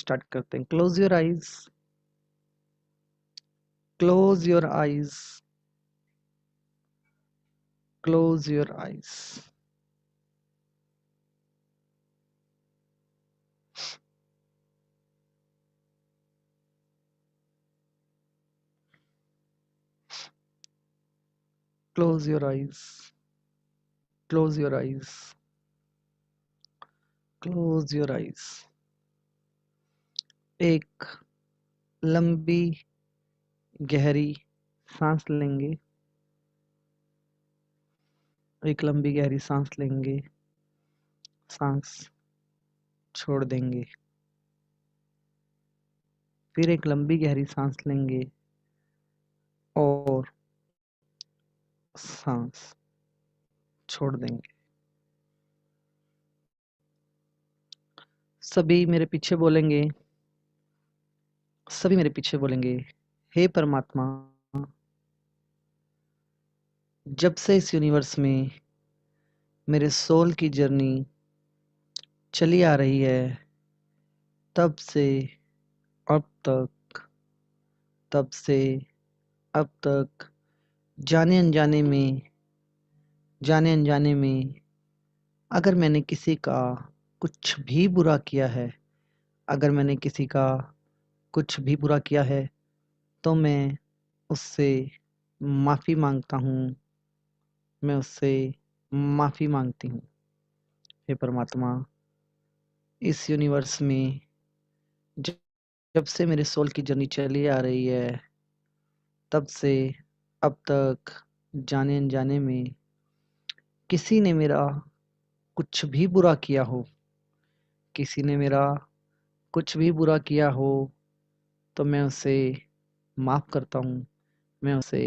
Start करते हैं। Close your eyes, close your eyes, close your eyes. Close your eyes, close your eyes, close your eyes. एक लंबी गहरी सांस लेंगे, एक लंबी गहरी सांस लेंगे, सांस छोड़ देंगे। फिर एक लंबी गहरी सांस लेंगे और सांस छोड़ देंगे। सभी मेरे पीछे बोलेंगे, सभी मेरे पीछे बोलेंगे, हे परमात्मा, जब से इस यूनिवर्स में मेरे सोल की जर्नी चली आ रही है, तब से अब तक, तब से अब तक जाने अनजाने में, जाने अनजाने में अगर मैंने किसी का कुछ भी बुरा किया है, अगर मैंने किसी का कुछ भी बुरा किया है, तो मैं उससे माफ़ी मांगता हूँ, मैं उससे माफ़ी मांगती हूँ। हे परमात्मा, इस यूनिवर्स में जब जब से मेरे सोल की जर्नी चली आ रही है, तब से अब तक जाने अनजाने में किसी ने मेरा कुछ भी बुरा किया हो, किसी ने मेरा कुछ भी बुरा किया हो, तो मैं उसे माफ़ करता हूँ, मैं उसे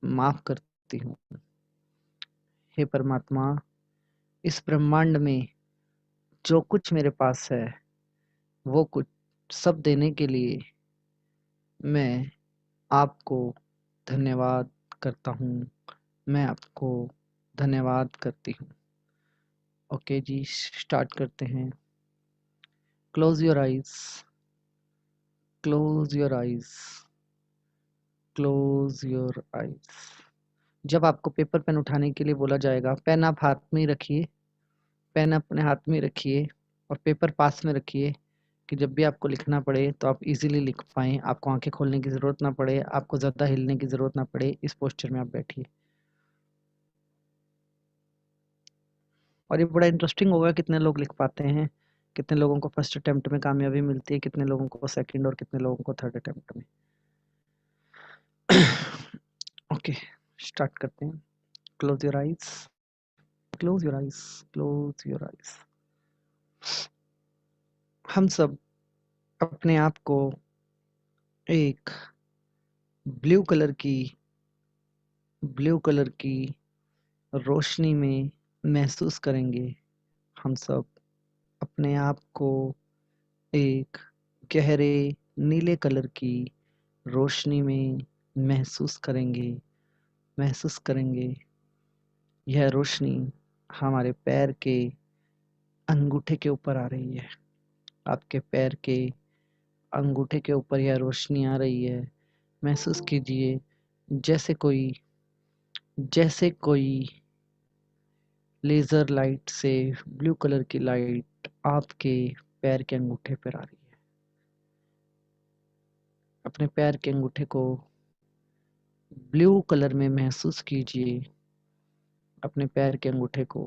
माफ़ करती हूँ। हे परमात्मा, इस ब्रह्मांड में जो कुछ मेरे पास है, वो कुछ सब देने के लिए मैं आपको धन्यवाद करता हूँ, मैं आपको धन्यवाद करती हूँ। ओके जी, स्टार्ट करते हैं। Close your eyes, close your eyes, close your eyes. जब आपको पेपर पेन उठाने के लिए बोला जाएगा, पेन आप हाथ में ही रखिए, पेन अपने हाथ में रखिए और पेपर पास में रखिए कि जब भी आपको लिखना पड़े तो आप इजीली लिख पाएँ, आपको आंखें खोलने की ज़रूरत ना पड़े, आपको ज़्यादा हिलने की ज़रूरत ना पड़े, इस पोस्चर में आप बैठिए। और ये बड़ा इंटरेस्टिंग होगा, कितने लोग लिख पाते हैं, कितने लोगों को फर्स्ट अटेम्प्ट में कामयाबी मिलती है, कितने लोगों को सेकंड और कितने लोगों को थर्ड अटेम्प्ट में। ओके, स्टार्ट करते हैं। Close your eyes, close your eyes, close your eyes. हम सब अपने आप को एक ब्लू कलर की, ब्लू कलर की रोशनी में महसूस करेंगे। हम सब अपने आप को एक गहरे नीले कलर की रोशनी में महसूस करेंगे, महसूस करेंगे। यह रोशनी हमारे पैर के अंगूठे के ऊपर आ रही है, आपके पैर के अंगूठे के ऊपर यह रोशनी आ रही है। महसूस कीजिए जैसे कोई लेज़र लाइट से ब्लू कलर की लाइट आपके पैर के अंगूठे पर आ रही है। अपने पैर के अंगूठे को ब्लू कलर में महसूस कीजिए, अपने पैर के अंगूठे को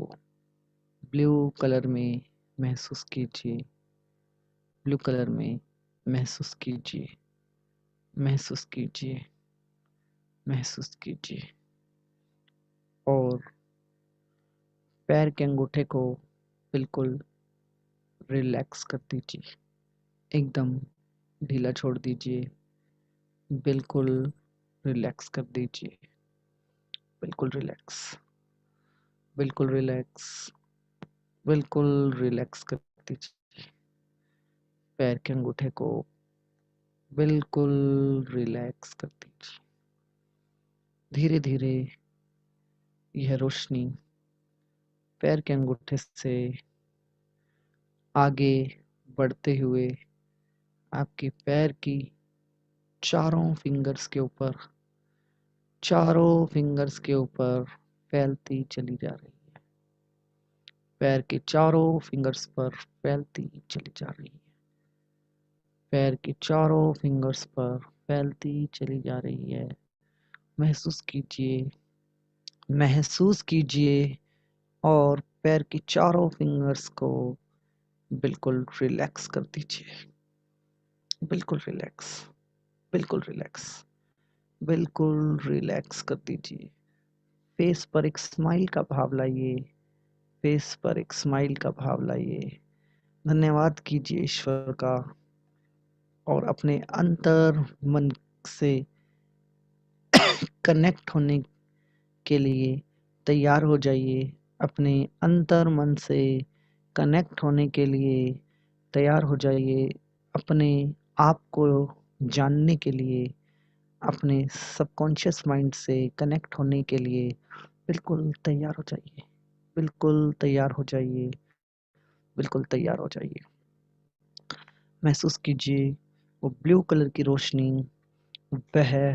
ब्लू कलर में महसूस कीजिए, ब्लू कलर में महसूस कीजिए, महसूस कीजिए, महसूस कीजिए। और पैर के अंगूठे को बिल्कुल रिलैक्स कर दीजिए, एकदम ढीला छोड़ दीजिए, बिल्कुल रिलैक्स कर दीजिए, बिल्कुल रिलैक्स, बिल्कुल रिलैक्स, बिल्कुल रिलैक्स कर दीजिए। पैर के अंगूठे को बिल्कुल रिलैक्स कर दीजिए। धीरे धीरे यह रोशनी पैर के अंगूठे से आगे बढ़ते हुए आपके पैर की चारों फिंगर्स के ऊपर फैलती चली जा रही है। पैर के चारों फिंगर्स पर फैलती चली जा रही है। पैर के चारों फिंगर्स पर फैलती चली जा रही है। महसूस कीजिए, महसूस कीजिए और पैर की चारों फिंगर्स को बिल्कुल रिलैक्स कर दीजिए। बिल्कुल रिलैक्स, बिल्कुल रिलैक्स, बिल्कुल रिलैक्स कर दीजिए। फेस पर एक स्माइल का भाव लाइए, फेस पर एक स्माइल का भाव लाइए। धन्यवाद कीजिए ईश्वर का और अपने अंतर मन से कनेक्ट होने के लिए तैयार हो जाइए। अपने अंतर मन से कनेक्ट होने के लिए तैयार हो जाइए। अपने आप को जानने के लिए, अपने सबकॉन्शियस माइंड से कनेक्ट होने के लिए बिल्कुल तैयार हो जाइए। बिल्कुल तैयार हो जाइए। बिल्कुल तैयार हो जाइए। महसूस कीजिए वो ब्लू कलर की रोशनी, वह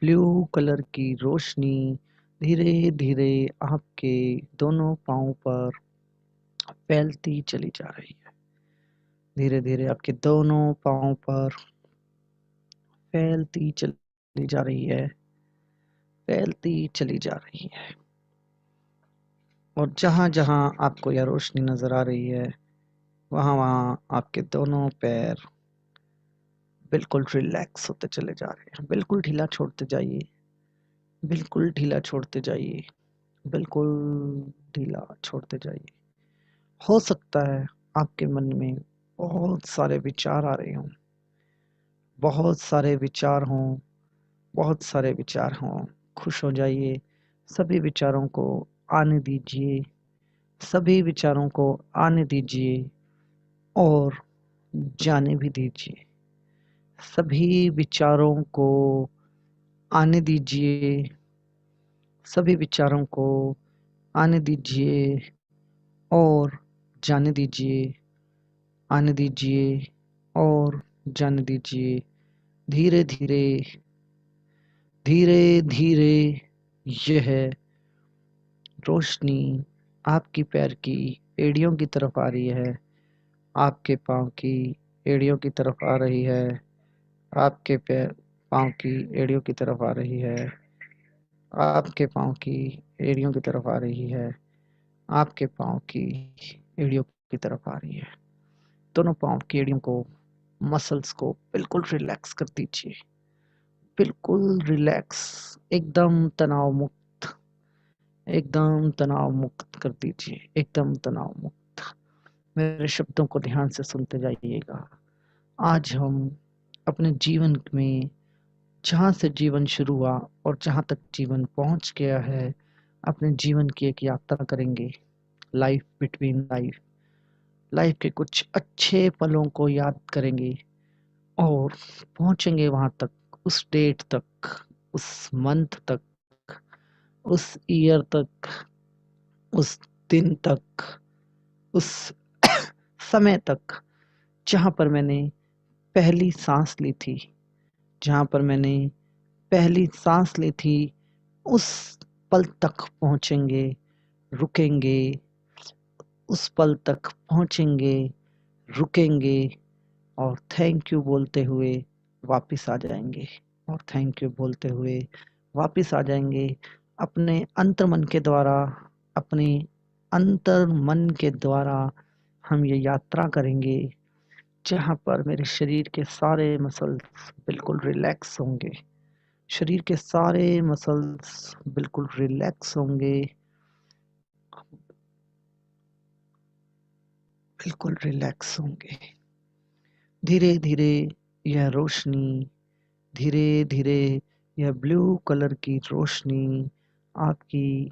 ब्लू कलर की रोशनी धीरे धीरे आपके दोनों पाँव पर फैलती चली जा रही है। धीरे धीरे आपके दोनों पाँव पर फैलती चली जा रही है, फैलती चली जा रही है। और जहाँ जहाँ आपको यह रोशनी नजर आ रही है, वहाँ वहाँ आपके दोनों पैर बिल्कुल रिलैक्स होते चले जा रहे हैं। बिल्कुल ढीला छोड़ते जाइए, बिल्कुल ढीला छोड़ते जाइए, बिल्कुल ढीला छोड़ते जाइए। हो सकता है आपके मन में बहुत सारे विचार आ रहे हों, बहुत सारे विचार हों, बहुत सारे विचार हों। खुश हो जाइए, सभी विचारों को आने दीजिए, सभी विचारों को आने दीजिए और जाने भी दीजिए। सभी विचारों को आने दीजिए, सभी विचारों को आने दीजिए और जाने दीजिए, आने दीजिए और जाने दीजिए। धीरे धीरे, धीरे धीरे यह रोशनी आपकी पैर की एड़ियों की तरफ आ रही है, आपके पाँव की एड़ियों की तरफ आ रही है, आपके पैर पाँव की एड़ियों की तरफ आ रही है, आपके पाँव की एड़ियों की तरफ आ रही है, आपके पाँव की एड़ियों की तरफ आ रही है। दोनों पाँव की एड़ियों को, मसल्स को बिल्कुल रिलैक्स कर दीजिए। बिल्कुल रिलैक्स, एकदम तनाव मुक्त, एकदम तनाव मुक्त कर दीजिए, एकदम तनाव मुक्त। मेरे शब्दों को ध्यान से सुनते जाइएगा। आज हम अपने जीवन में जहाँ से जीवन शुरू हुआ और जहाँ तक जीवन पहुँच गया है, अपने जीवन की एक यात्रा करेंगे। लाइफ बिटवीन लाइफ, लाइफ के कुछ अच्छे पलों को याद करेंगे और पहुँचेंगे वहाँ तक, उस डेट तक, उस मंथ तक, उस ईयर तक, उस दिन तक, उस समय तक जहाँ पर मैंने पहली सांस ली थी, जहाँ पर मैंने पहली सांस ली थी, उस पल तक पहुँचेंगे, रुकेंगे, उस पल तक पहुँचेंगे, रुकेंगे और थैंक यू बोलते हुए वापस आ जाएंगे, और थैंक यू बोलते हुए वापस आ जाएंगे। अपने अंतर्मन के द्वारा, अपने अंतर मन के द्वारा हम ये यात्रा करेंगे जहाँ पर मेरे शरीर के सारे मसल्स बिल्कुल रिलैक्स होंगे, शरीर के सारे मसल्स बिल्कुल रिलैक्स होंगे, बिल्कुल रिलैक्स होंगे। धीरे धीरे यह रोशनी, धीरे धीरे यह ब्लू कलर की रोशनी आपकी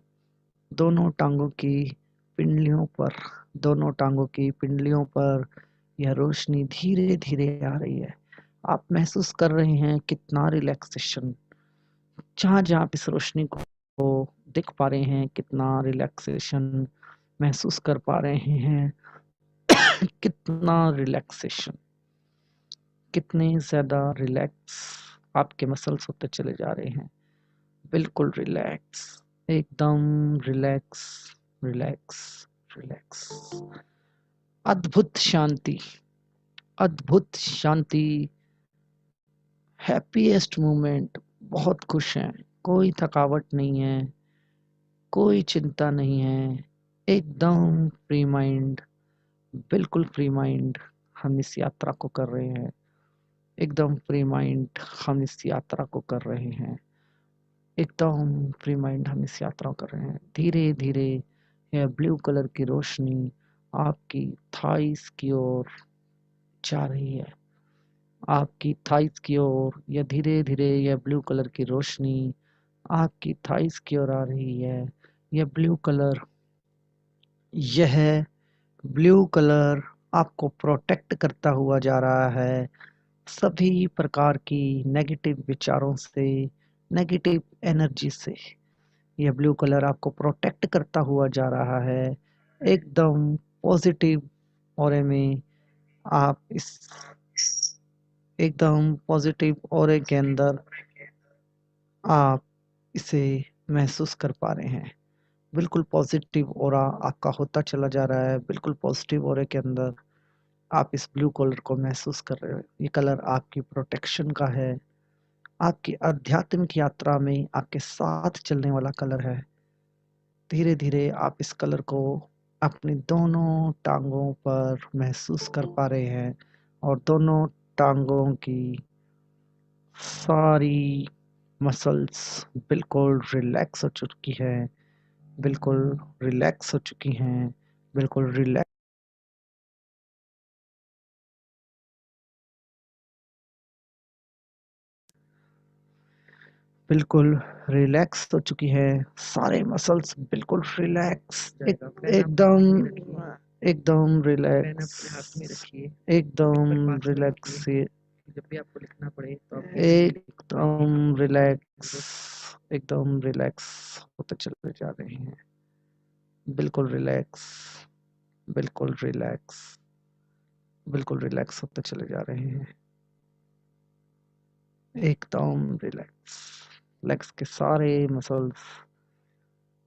दोनों टांगों की पिंडलियों पर, दोनों टांगों की पिंडलियों पर यह रोशनी धीरे धीरे आ रही है। आप महसूस कर रहे हैं कितना रिलैक्सेशन, जहाँ जहाँ आप इस रोशनी को देख पा रहे हैं, कितना रिलैक्सेशन महसूस कर पा रहे हैं, कितना रिलैक्सेशन, कितने ज़्यादा रिलैक्स आपके मसल्स होते चले जा रहे हैं। बिल्कुल रिलैक्स, एकदम रिलैक्स, रिलैक्स, रिलैक्स। अद्भुत शांति, अद्भुत शांति, हैप्पीएस्ट मोमेंट। बहुत खुश हैं, कोई थकावट नहीं है, कोई चिंता नहीं है, एकदम फ्री माइंड, बिल्कुल फ्री माइंड हम इस यात्रा को कर रहे हैं। एकदम फ्री माइंड हम इस यात्रा को कर रहे हैं। एकदम फ्री माइंड हम इस यात्रा को कर रहे हैं। धीरे धीरे यह ब्लू कलर की रोशनी आपकी थाइस की ओर जा रही है। आपकी थाइस की ओर यह धीरे धीरे यह ब्लू कलर की रोशनी आपकी थाइस की ओर आ रही है। यह ब्लू कलर, यह ब्लू कलर आपको प्रोटेक्ट करता हुआ जा रहा है सभी प्रकार की नेगेटिव विचारों से, नेगेटिव एनर्जी से। यह ब्लू कलर आपको प्रोटेक्ट करता हुआ जा रहा है। एकदम पॉजिटिव ऑरे में आप इस एकदम पॉजिटिव ऑरे के अंदर आप इसे महसूस कर पा रहे हैं। बिल्कुल पॉजिटिव ऑरा आपका होता चला जा रहा है। बिल्कुल पॉजिटिव ऑरे के अंदर आप इस ब्लू कलर को महसूस कर रहे हो। ये कलर आपकी प्रोटेक्शन का है, आपकी आध्यात्मिक यात्रा में आपके साथ चलने वाला कलर है। धीरे धीरे आप इस कलर को अपनी दोनों टांगों पर महसूस कर पा रहे हैं और दोनों टांगों की सारी मसल्स बिल्कुल रिलैक्स हो चुकी है, बिल्कुल रिलैक्स हो चुकी हैं, बिल्कुल रिलैक्स, बिल्कुल रिलैक्स हो चुकी है। सारे मसल्स बिल्कुल रिलैक्स, एकदम एकदम रिलैक्स, एकदम रिलैक्स, जब भी आपको लिखना पड़े तो एकदम रिलैक्स, एकदम रिलैक्स होते चले जा रहे हैं। बिल्कुल रिलैक्स, बिल्कुल रिलैक्स, बिल्कुल रिलैक्स होते चले जा रहे हैं। एकदम रिलैक्स, लेग्स के सारे मसल्स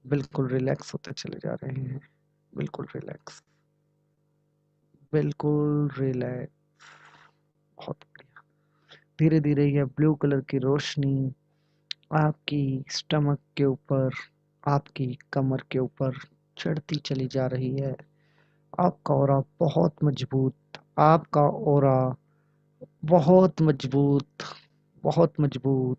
बिल्कुल रिलैक्स होते चले जा रहे हैं। बिल्कुल रिलैक्स, बिल्कुल रिलैक्स। बहुत बढ़िया। धीरे धीरे यह ब्लू कलर की रोशनी आपकी स्टमक के ऊपर, आपकी कमर के ऊपर चढ़ती चली जा रही है। आपका ऑरा बहुत मजबूत, आपका ऑरा बहुत मजबूत, बहुत मजबूत,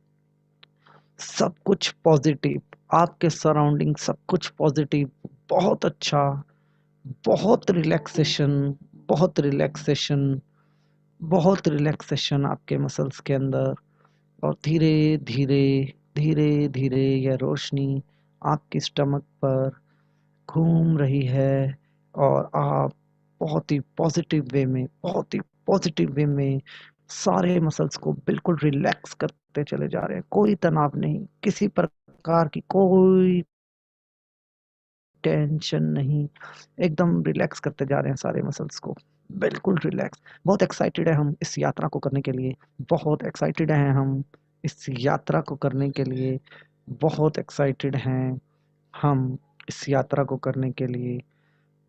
सब कुछ पॉजिटिव, आपके सराउंडिंग सब कुछ पॉजिटिव, बहुत अच्छा, बहुत रिलैक्सेशन, बहुत रिलैक्सेशन, बहुत रिलैक्सेशन आपके मसल्स के अंदर। और धीरे धीरे, धीरे धीरे यह रोशनी आपकी स्टमक पर घूम रही है और आप बहुत ही पॉजिटिव वे में, बहुत ही पॉजिटिव वे में सारे मसल्स को बिल्कुल रिलैक्स करते चले जा रहे हैं। कोई तनाव नहीं, किसी प्रकार की कोई टेंशन नहीं, एकदम रिलैक्स करते जा रहे हैं सारे मसल्स को, बिल्कुल रिलैक्स। बहुत एक्साइटेड है हम इस यात्रा को करने के लिए, बहुत एक्साइटेड हैं हम इस यात्रा को करने के लिए, बहुत एक्साइटेड हैं हम इस यात्रा को करने के लिए,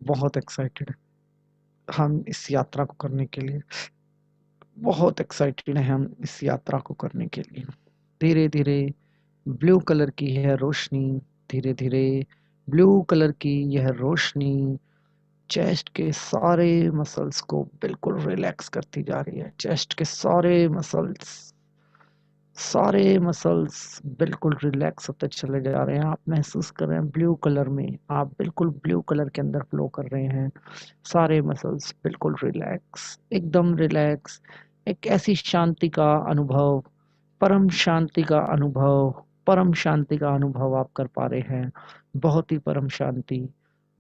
बहुत एक्साइटेड हम इस यात्रा को करने के लिए, बहुत एक्साइटेड हैं हम इस यात्रा को करने के लिए। धीरे धीरे ब्लू कलर की यह रोशनी, धीरे धीरे ब्लू कलर की यह रोशनी चेस्ट के सारे मसल्स को बिल्कुल रिलैक्स करती जा रही है। चेस्ट के सारे मसल्स, सारे मसल्स बिल्कुल रिलैक्स होते चले जा रहे हैं। आप महसूस कर रहे हैं ब्लू कलर में, आप बिल्कुल ब्लू कलर के अंदर फ्लो कर रहे हैं। सारे मसल्स बिल्कुल रिलैक्स, एकदम रिलैक्स। एक ऐसी शांति का अनुभव, परम शांति का अनुभव, परम शांति का अनुभव आप कर पा रहे हैं। बहुत ही परम शांति,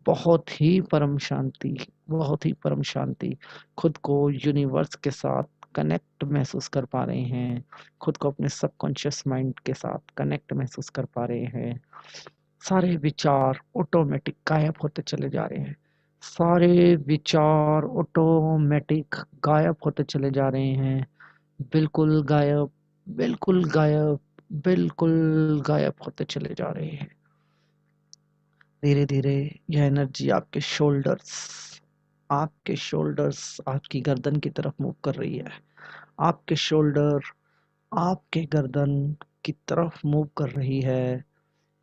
बहुत ही परम शांति, बहुत ही परम शांति। खुद को यूनिवर्स के साथ कनेक्ट महसूस कर पा रहे हैं। खुद को अपने सबकॉन्शियस माइंड के साथ कनेक्ट महसूस कर पा रहे हैं। सारे विचार ऑटोमेटिक गायब होते चले जा रहे हैं। सारे विचार ऑटोमेटिक गायब होते चले जा रहे हैं। बिल्कुल गायब, बिल्कुल गायब, बिल्कुल गायब होते चले जा रहे हैं। धीरे धीरे यह एनर्जी आपके शोल्डर्स आपकी गर्दन की तरफ मूव कर रही है। आपके शोल्डर आपके गर्दन की तरफ मूव कर रही है।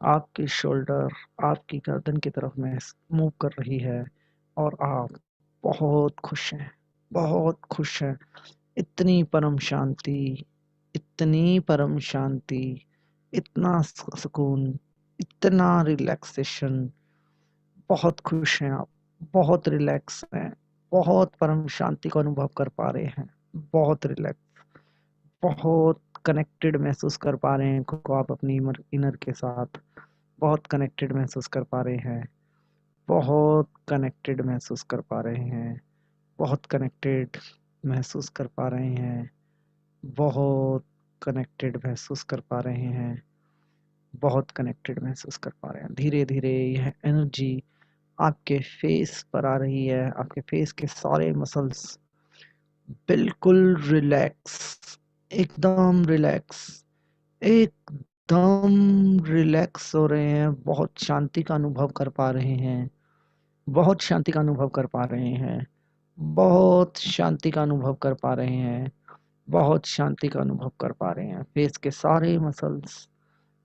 आपके शोल्डर आपकी गर्दन की तरफ में मूव कर रही है और आप बहुत खुश हैं, बहुत खुश हैं। इतनी परम शांति, इतनी परम शांति, इतना सुकून, इतना रिलैक्सेशन। बहुत खुश हैं आप, बहुत रिलैक्स हैं, बहुत परम शांति को अनुभव कर पा रहे हैं, बहुत रिलैक्स, बहुत कनेक्टेड महसूस कर पा रहे हैं खुद को आप अपनी इनर के साथ। बहुत कनेक्टेड महसूस कर पा रहे हैं, बहुत कनेक्टेड महसूस कर पा रहे हैं, बहुत कनेक्टेड महसूस कर पा रहे हैं, बहुत कनेक्टेड महसूस कर पा रहे हैं, बहुत कनेक्टेड महसूस कर पा रहे हैं। धीरे धीरे यह एनर्जी आपके फेस पर आ रही है। आपके फेस के सारे मसल्स बिल्कुल रिलैक्स, एकदम रिलैक्स, एकदम रिलैक्स हो रहे हैं। बहुत शांति का अनुभव कर पा रहे हैं, बहुत शांति का अनुभव कर पा रहे हैं, बहुत शांति का अनुभव कर पा रहे हैं, बहुत शांति का अनुभव कर पा रहे हैं। फेस के सारे मसल्स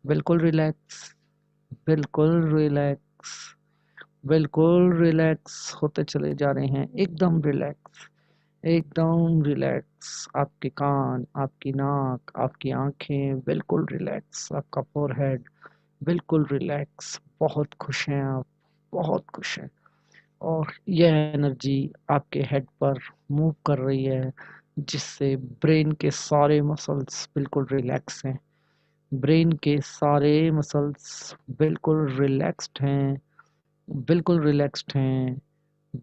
बिल्कुल रिलैक्स, बिल्कुल रिलैक्स, बिल्कुल रिलैक्स होते चले जा रहे हैं। एकदम रिलैक्स, एकदम रिलैक्स। आपके कान, आपकी नाक, आपकी आंखें बिल्कुल रिलैक्स, आपका फोरहेड बिल्कुल रिलैक्स। बहुत खुश हैं आप, बहुत खुश हैं। और यह एनर्जी आपके हेड पर मूव कर रही है, जिससे ब्रेन के सारे मसल्स बिल्कुल रिलैक्स हैं। ब्रेन के सारे मसल्स बिल्कुल रिलैक्स्ड हैं, बिल्कुल रिलैक्स्ड हैं,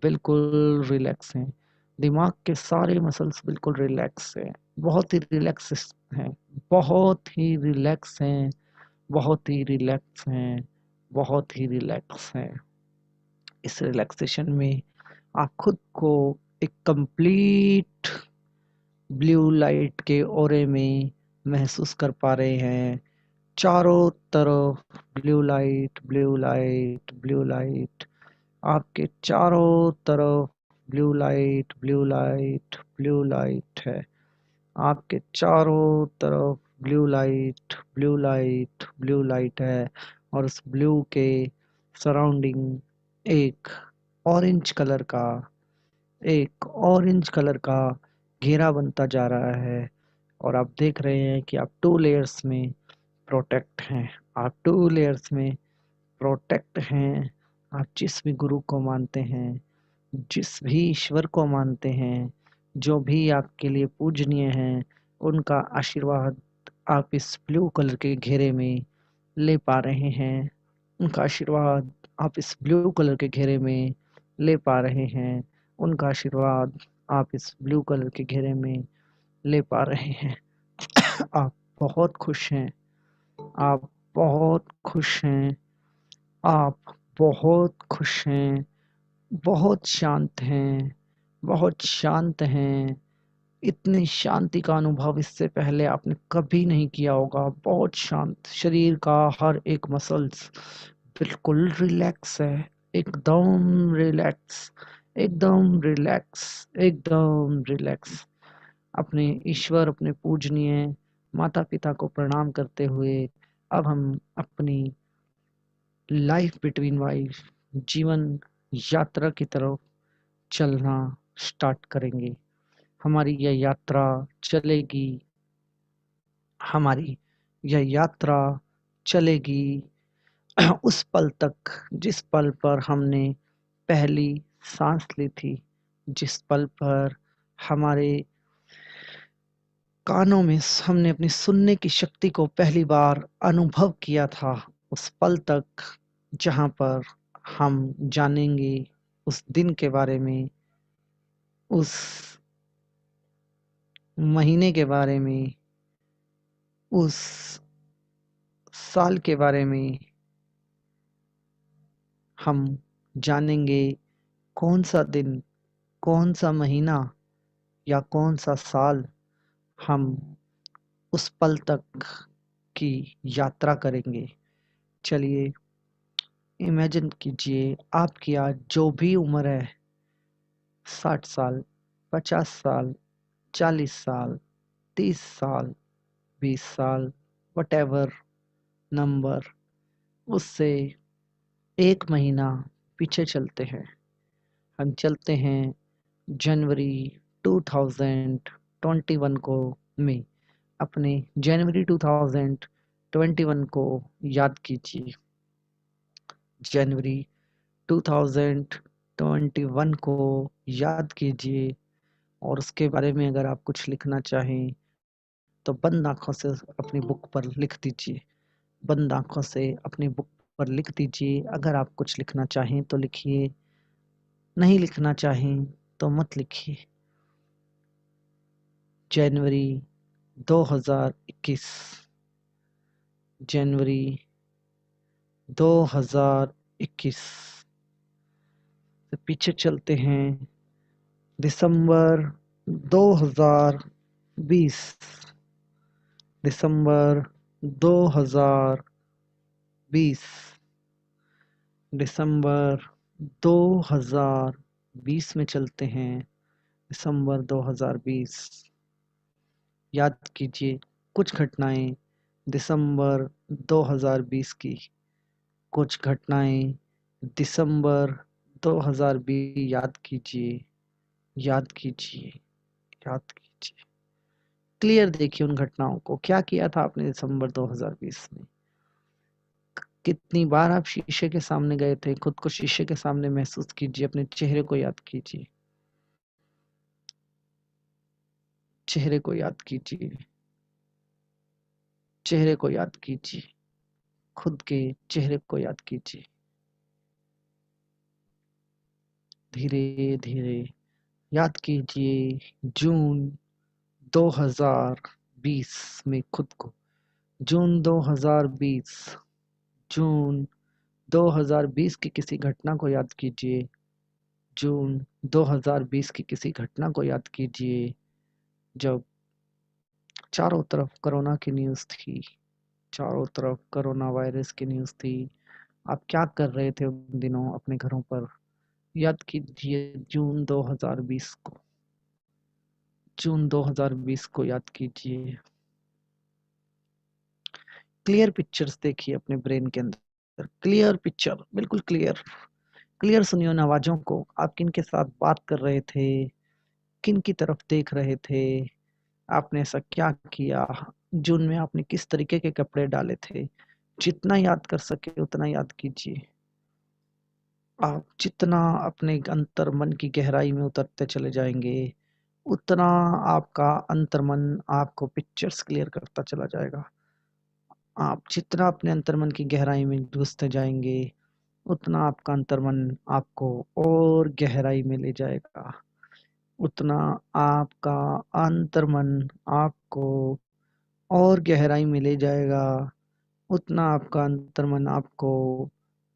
बिल्कुल रिलैक्स हैं। दिमाग के सारे मसल्स बिल्कुल रिलैक्स हैं, बहुत ही रिलैक्स हैं, बहुत ही रिलैक्स हैं, बहुत ही रिलैक्स हैं, बहुत ही रिलैक्स हैं। इस रिलैक्सेशन में आप खुद को एक कंप्लीट ब्लू लाइट के ओरे में महसूस कर पा रहे हैं। चारों तरफ blue light, blue light, blue light. आपके चारों तरफ blue light, blue light, blue light है। आपके चारों तरफ blue light, blue light, blue light है। और उस ब्लू के सराउंडिंग एक ऑरेंज कलर का एक ऑरेंज कलर का घेरा बनता जा रहा है। और आप देख रहे हैं कि आप 2 लेयर्स में प्रोटेक्ट हैं। आप 2 लेयर्स में प्रोटेक्ट हैं। आप जिस भी गुरु को मानते हैं, जिस भी ईश्वर को मानते हैं, जो भी आपके लिए पूजनीय हैं, उनका आशीर्वाद आप इस ब्लू कलर के घेरे में ले पा रहे हैं। उनका आशीर्वाद आप इस ब्लू कलर के घेरे में ले पा रहे हैं। उनका आशीर्वाद आप इस ब्लू कलर के घेरे में ले पा रहे हैं। आप बहुत खुश हैं, आप बहुत खुश हैं, आप बहुत खुश हैं, बहुत शांत हैं, बहुत शांत हैं। इतनी शांति का अनुभव इससे पहले आपने कभी नहीं किया होगा। बहुत शांत, शरीर का हर एक मसल्स बिल्कुल रिलैक्स है, एकदम रिलैक्स, एकदम रिलैक्स, एकदम रिलैक्स। अपने ईश्वर, अपने पूजनीय माता पिता को प्रणाम करते हुए अब हम अपनी लाइफ बिटवीन वाइफ, जीवन यात्रा की तरफ चलना स्टार्ट करेंगे। हमारी यह यात्रा चलेगी, हमारी यह यात्रा चलेगी उस पल तक जिस पल पर हमने पहली सांस ली थी, जिस पल पर हमारे कानों में हमने अपनी सुनने की शक्ति को पहली बार अनुभव किया था। उस पल तक जहाँ पर हम जानेंगे उस दिन के बारे में, उस महीने के बारे में, उस साल के बारे में। हम जानेंगे कौन सा दिन, कौन सा महीना या कौन सा साल हम उस पल तक की यात्रा करेंगे। चलिए इमेजिन कीजिए आपकी आज जो भी उम्र है, 60 साल, 50 साल, 40 साल, 30 साल, 20 साल, वटेवर नंबर, उससे एक महीना पीछे चलते हैं। हम चलते हैं जनवरी 2021 को में। अपने जनवरी 2021 को याद कीजिए। जनवरी 2021 को याद कीजिए और उसके बारे में अगर आप कुछ लिखना चाहें तो बंद आंखों से अपनी बुक पर लिख दीजिए। बंद आंखों से अपनी बुक पर लिख दीजिए। अगर आप कुछ लिखना चाहें तो लिखिए, नहीं लिखना चाहें तो मत लिखिए। जनवरी 2021, जनवरी 2021 से पीछे चलते हैं दिसंबर 2020, दिसंबर 2020, दिसंबर 2020 में चलते हैं। दिसंबर 2020, याद कीजिए कुछ घटनाएं दिसंबर 2020 की। कुछ घटनाएं दिसंबर 2020, याद कीजिए, याद कीजिए, याद कीजिए। क्लियर देखिए उन घटनाओं को। क्या किया था आपने दिसंबर 2020 में? कितनी बार आप शीशे के सामने गए थे? खुद को शीशे के सामने महसूस कीजिए, अपने चेहरे को याद कीजिए, चेहरे को याद कीजिए, चेहरे को याद कीजिए, खुद के चेहरे को याद कीजिए। धीरे धीरे याद कीजिए जून 2020 में खुद को। जून 2020, जून 2020 की किसी घटना को याद कीजिए। जून 2020 की किसी घटना को याद कीजिए जब चारों तरफ कोरोना की न्यूज़ थी, चारों तरफ कोरोना वायरस की न्यूज़ थी। आप क्या कर रहे थे उन दिनों अपने घरों पर? याद कीजिए जून 2020 को, जून 2020 को याद कीजिए। क्लियर पिक्चर्स देखिए अपने ब्रेन के अंदर, क्लियर पिक्चर, बिल्कुल क्लियर। क्लियर सुनिए उन आवाजों को। आप किन के साथ बात कर रहे थे, किन की तरफ देख रहे थे, आपने ऐसा क्या किया, जून में आपने किस तरीके के कपड़े डाले थे। जितना याद कर सके उतना याद कीजिए। आप जितना अपने अंतर मन की गहराई में उतरते चले जाएंगे उतना आपका अंतर्मन आपको पिक्चर्स क्लियर करता चला जाएगा। आप जितना अपने अंतर्मन की गहराई में घुसते जाएंगे उतना आपका अंतर्मन आपको और गहराई में ले जाएगा। उतना आपका अंतर्मन आपको और गहराई में ले जाएगा। उतना आपका अंतर्मन आपको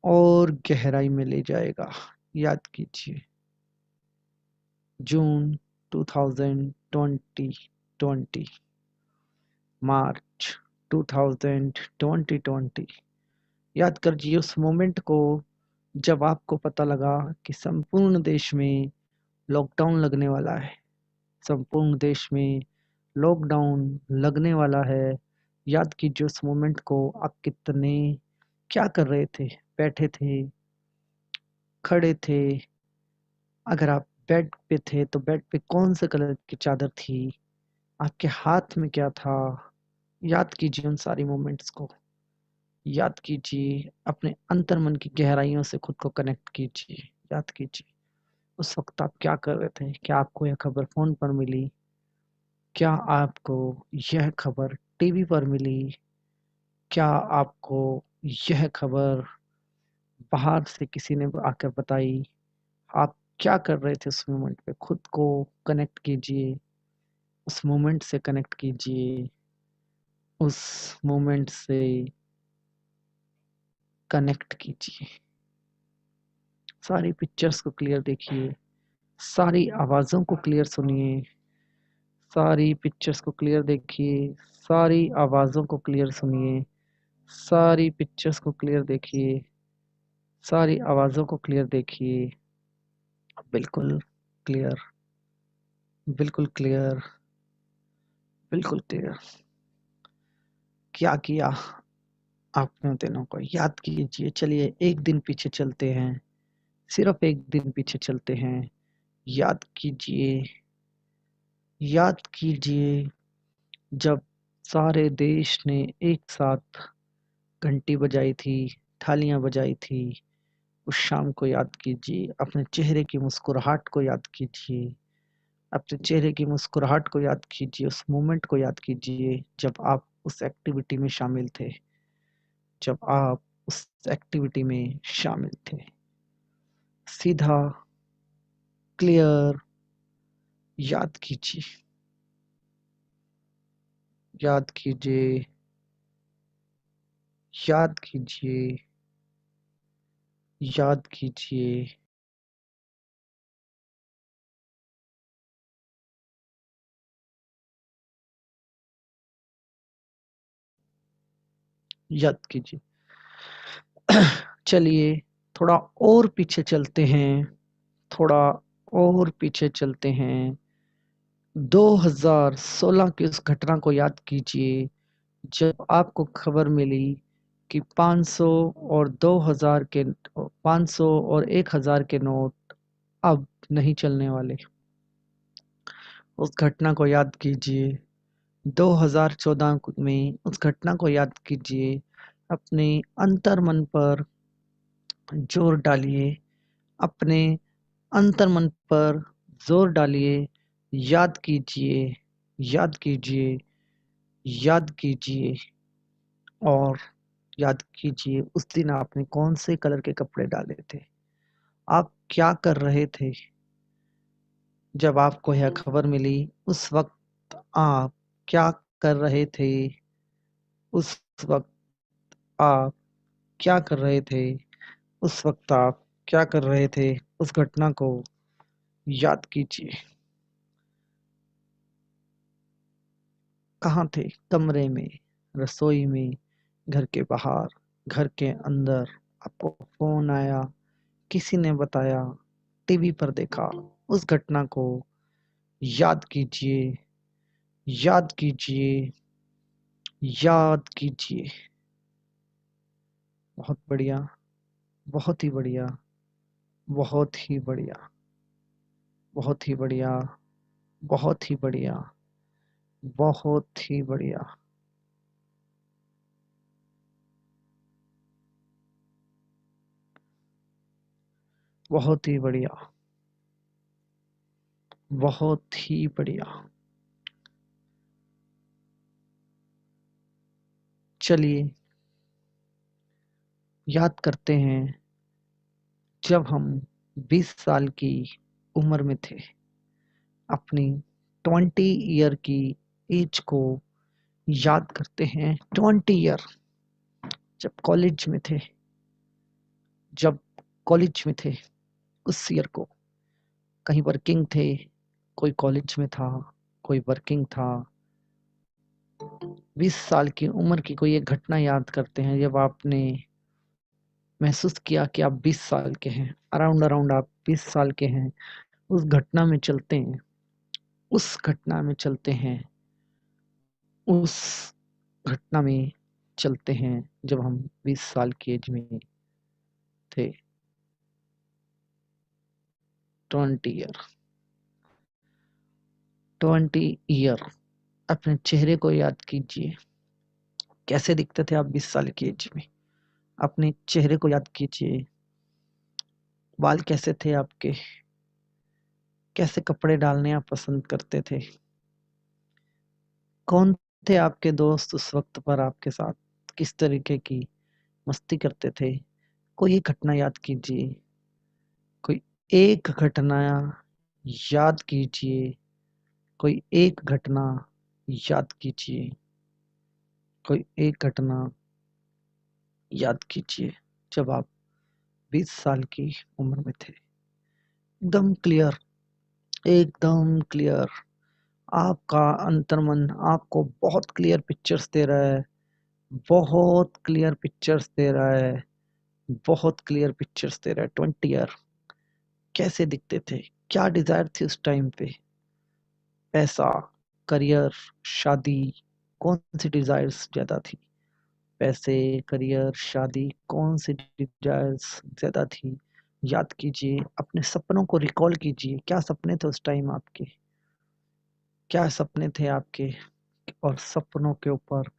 और गहराई में ले जाएगा। याद कीजिए जून 2020, मार्च 2020। याद कीजिए उस मोमेंट को जब आपको पता लगा कि संपूर्ण देश में लॉकडाउन लगने वाला है। संपूर्ण देश में लॉकडाउन लगने वाला है। याद कीजिए उस मोमेंट को। आप कितने क्या कर रहे थे? बैठे थे, खड़े थे? अगर आप बेड पे थे तो बेड पे कौन से कलर की चादर थी? आपके हाथ में क्या था? याद कीजिए उन सारी मोमेंट्स को। याद कीजिए, अपने अंतर्मन की गहराइयों से खुद को कनेक्ट कीजिए। याद कीजिए उस वक्त आप क्या कर रहे थे? क्या आपको यह खबर फोन पर मिली? क्या आपको यह खबर टीवी पर मिली? क्या आपको यह खबर बाहर से किसी ने आकर बताई? आप क्या कर रहे थे उस मोमेंट पे? खुद को कनेक्ट कीजिए, उस मोमेंट से कनेक्ट कीजिए, उस मोमेंट से कनेक्ट कीजिए। सारी पिक्चर्स को क्लियर देखिए, सारी आवाज़ों को क्लियर सुनिए, सारी पिक्चर्स को क्लियर देखिए, सारी आवाज़ों को क्लियर सुनिए, सारी पिक्चर्स को क्लियर देखिए, सारी आवाज़ों को क्लियर देखिए। बिल्कुल क्लियर, बिल्कुल क्लियर, बिल्कुल क्लियर। क्या किया आपने दिनों को याद कीजिए। चलिए एक दिन पीछे चलते हैं, सिर्फ एक दिन पीछे चलते हैं। याद कीजिए, याद कीजिए जब सारे देश ने एक साथ घंटी बजाई थी, थालियां बजाई थी। उस शाम को याद कीजिए, अपने चेहरे की मुस्कुराहट को याद कीजिए, अपने चेहरे की मुस्कुराहट को याद कीजिए, उस मोमेंट को याद कीजिए जब आप उस एक्टिविटी में शामिल थे, जब आप उस एक्टिविटी में शामिल थे। सीधा, क्लियर, याद कीजिए, याद कीजिए, याद कीजिए, याद कीजिए। याद कीजिए। चलिए थोड़ा और पीछे चलते हैं, थोड़ा और पीछे चलते हैं। 2016 की उस घटना को याद कीजिए जब आपको खबर मिली कि 500 और 2000 के 500 और 1000 के नोट अब नहीं चलने वाले। उस घटना को याद कीजिए। 2014 में उस घटना को याद कीजिए। अपने अंतर्मन पर जोर डालिए, अपने अंतर्मन पर जोर डालिए। याद कीजिए, याद कीजिए, याद कीजिए और याद कीजिए उस दिन आपने कौन से कलर के कपड़े डाले थे। आप क्या कर रहे थे जब आपको यह खबर मिली। उस वक्त आप क्या कर रहे थे। उस वक्त आप क्या कर रहे थे। उस वक्त आप क्या कर रहे थे। उस घटना को याद कीजिए। कहाँ थे। कमरे में, रसोई में, घर के बाहर, घर के अंदर। आपको फोन आया, किसी ने बताया, टीवी पर देखा। उस घटना को याद कीजिए, याद कीजिए, याद कीजिए। बहुत बढ़िया, बहुत ही बढ़िया, बहुत ही बढ़िया, बहुत ही बढ़िया, बहुत ही बढ़िया, बहुत ही बढ़िया। बहुत ही बढ़िया, बहुत ही बढ़िया। चलिए याद करते हैं जब हम 20 साल की उम्र में थे, अपनी 20 ईयर की एज को याद करते हैं। 20 ईयर, जब कॉलेज में थे, जब कॉलेज में थे उस ईयर को। कहीं वर्किंग थे, कोई कॉलेज में था, कोई वर्किंग था। 20 साल की उम्र की कोई एक घटना याद करते हैं जब आपने महसूस किया कि आप 20 साल के हैं। अराउंड अराउंड आप 20 साल के हैं। उस घटना में चलते हैं, उस घटना में चलते हैं, उस घटना में चलते हैं जब हम 20 साल की एज में थे। 20 ईयर, 20 ईयर। अपने चेहरे को याद कीजिए, कैसे दिखते थे आप 20 साल की एज में। अपने चेहरे को याद कीजिए, बाल कैसे थे आपके, कैसे कपड़े डालने आप पसंद करते थे, कौन थे आपके दोस्त उस वक्त पर आपके साथ, किस तरीके की मस्ती करते थे। कोई एक घटना याद कीजिए, कोई एक घटना याद कीजिए, कोई एक घटना याद कीजिए, कोई एक घटना याद कीजिए जब आप 20 साल की उम्र में थे। एकदम क्लियर, एकदम क्लियर। आपका अंतर्मन आपको बहुत क्लियर पिक्चर्स दे रहा है, बहुत क्लियर पिक्चर्स दे रहा है, बहुत क्लियर पिक्चर्स दे रहा है। 20 ईयर कैसे दिखते थे, क्या डिजायर थी उस टाइम पे, पैसा, करियर, शादी, कौन सी डिजायर्स ज्यादा थी? पैसे, करियर, शादी, कौन सी डिजायर्स ज्यादा थी? याद कीजिए, अपने सपनों को रिकॉल कीजिए। क्या सपने थे उस टाइम आपके, क्या सपने थे आपके, और सपनों के ऊपर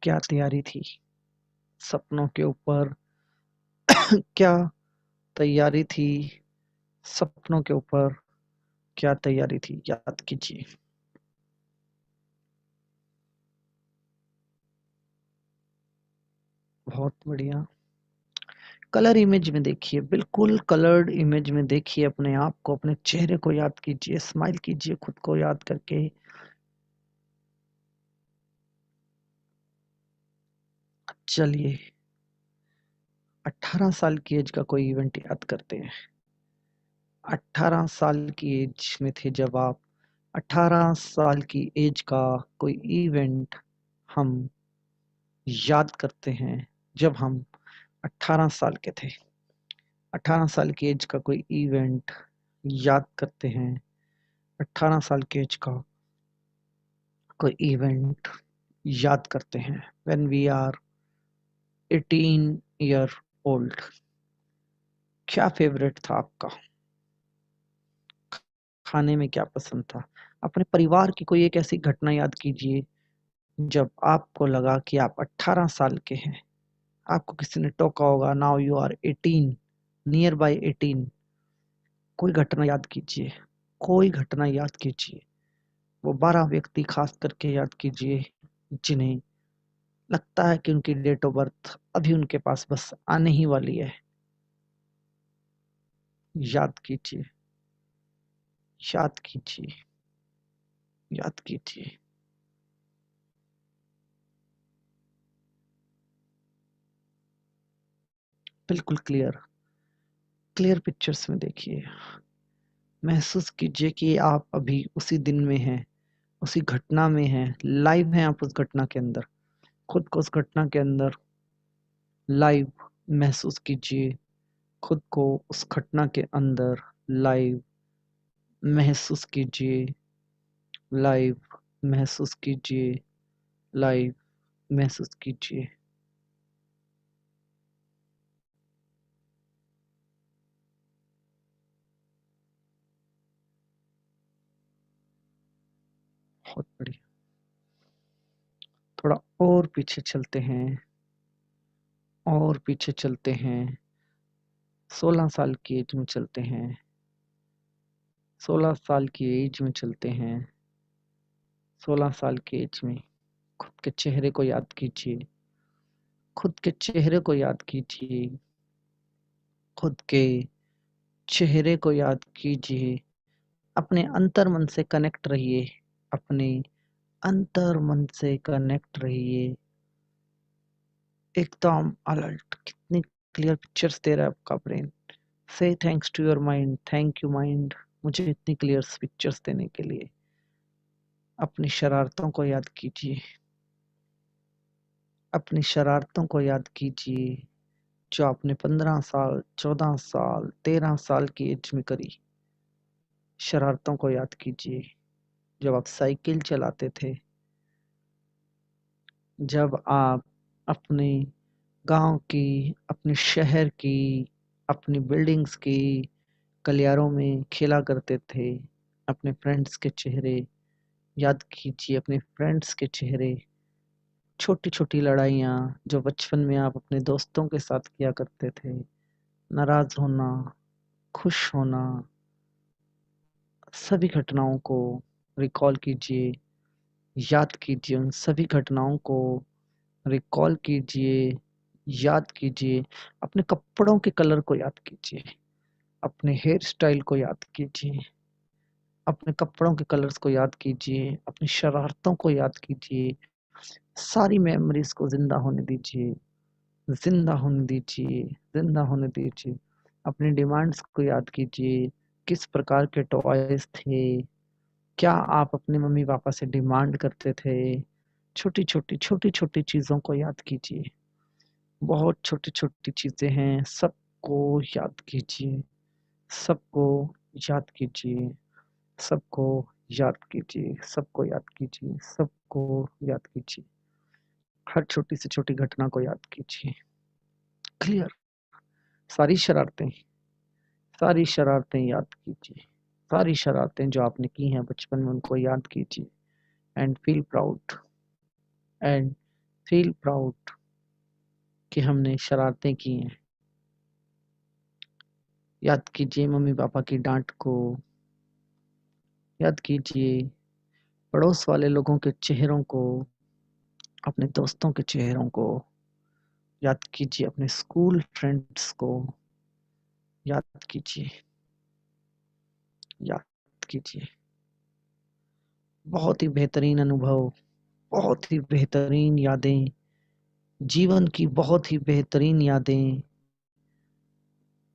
क्या तैयारी थी? सपनों के ऊपर क्या तैयारी थी? सपनों के ऊपर क्या तैयारी थी? याद कीजिए। बहुत बढ़िया। कलर इमेज में देखिए, बिल्कुल कलर्ड इमेज में देखिए अपने आप को, अपने चेहरे को याद कीजिए, स्माइल कीजिए खुद को याद करके। चलिए, 18 साल की एज का कोई इवेंट याद करते हैं। 18 साल की एज में थे जब आप, 18 साल की एज का कोई इवेंट हम याद करते हैं जब हम 18 साल के थे। 18 साल की एज का कोई इवेंट याद करते हैं। 18 साल की एज का कोई इवेंट याद करते हैं। When we are 18 year old, क्या फेवरेट था आपका? खाने में क्या पसंद था? अपने परिवार की कोई एक ऐसी घटना याद कीजिए जब आपको लगा कि आप 18 साल के हैं। आपको किसी ने टोका होगा, now you are 18, near by 18। कोई घटना याद कीजिए, कोई घटना याद कीजिए। वो 12 व्यक्ति खास करके याद कीजिए जिन्हें लगता है कि उनकी डेट ऑफ बर्थ अभी उनके पास बस आने ही वाली है। याद कीजिए, याद कीजिए, याद कीजिए। बिल्कुल क्लियर, क्लियर पिक्चर्स में देखिए। महसूस कीजिए कि आप अभी उसी दिन में हैं, उसी घटना में हैं, लाइव हैं आप उस घटना के अंदर। खुद को उस घटना के अंदर लाइव महसूस कीजिए। खुद को उस घटना के अंदर लाइव महसूस कीजिए। लाइव महसूस कीजिए। लाइव महसूस कीजिए। बहुत बढ़िया। थोड़ा और पीछे चलते हैं, और पीछे चलते हैं। 16 साल की एज में चलते हैं। 16 साल की एज में चलते हैं। 16 साल की एज में खुद के चेहरे को याद कीजिए। खुद के चेहरे को याद कीजिए। खुद के चेहरे को याद कीजिए। अपने अंतर मन से कनेक्ट रहिए। अपने अंतर मन से कनेक्ट रहिए। एकदम अलर्ट। कितनी क्लियर पिक्चर्स दे रहा है आपका ब्रेन। से thanks to your mind, thank you mind, मुझे इतनी क्लियर पिक्चर्स देने के लिए। अपनी शरारतों को याद कीजिए। अपनी शरारतों को याद कीजिए जो आपने 15 साल, 14 साल, 13 साल की एज में करी। शरारतों को याद कीजिए जब आप साइकिल चलाते थे, जब आप अपने गांव की, अपने शहर की, अपनी बिल्डिंग्स की गलियारों में खेला करते थे। अपने फ्रेंड्स के चेहरे याद कीजिए, अपने फ्रेंड्स के चेहरे। छोटी छोटी लड़ाइयाँ जो बचपन में आप अपने दोस्तों के साथ किया करते थे। नाराज होना, खुश होना, सभी घटनाओं को रिकॉल कीजिए। याद कीजिए उन सभी घटनाओं को। रिकॉल कीजिए। याद कीजिए। अपने कपड़ों के कलर को याद कीजिए। अपने हेयर स्टाइल को याद कीजिए। अपने कपड़ों के कलर्स को याद कीजिए। अपनी शरारतों को याद कीजिए। सारी मेमोरीज को जिंदा होने दीजिए। जिंदा होने दीजिए। जिंदा होने दीजिए। अपनी डिमांड्स को याद कीजिए। किस प्रकार के टॉयज थे, क्या आप अपने मम्मी पापा से डिमांड करते थे? छोटी चीजों को याद कीजिए। बहुत छोटी छोटी चीजें हैं, सबको याद कीजिए। सबको याद कीजिए। सबको याद कीजिए। सबको याद कीजिए। सबको याद कीजिए। हर छोटी से छोटी घटना को याद कीजिए। क्लियर। सारी शरारतें, सारी शरारतें याद कीजिए। सारी शरारतें जो आपने की हैं बचपन में उनको याद कीजिए। And feel proud. And feel proud कि हमने शरारतें की हैं। याद कीजिए मम्मी पापा की डांट को। याद कीजिए पड़ोस वाले लोगों के चेहरों को, अपने दोस्तों के चेहरों को। याद कीजिए अपने स्कूल फ्रेंड्स को। याद कीजिए। याद कीजिए। बहुत ही बेहतरीन अनुभव, बहुत ही बेहतरीन यादें, जीवन की बहुत ही बेहतरीन यादें।